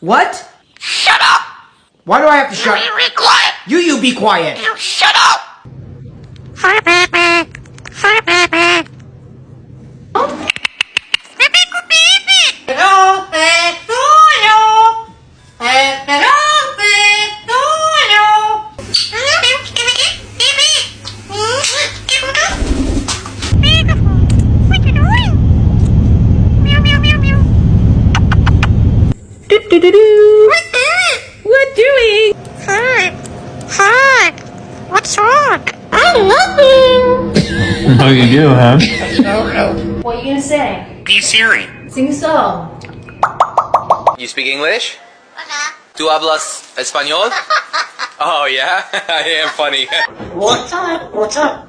What? Shut up! Why do I have to shut? You be quiet! You be quiet! You shut up! Hi, baby! Hi, baby! Baby, baby! Hello, baby! Hello! What you doing? Meow, meow, meow, meow. Do-do-do-do. What doing? Hi. Hi. What's wrong? Nothing. Oh, you do, huh? What are you gonna say? Hey Siri. Sing a song. You speak English? Hola. ¿Tú hablas español? Oh, yeah? I am funny. What's up? What's up?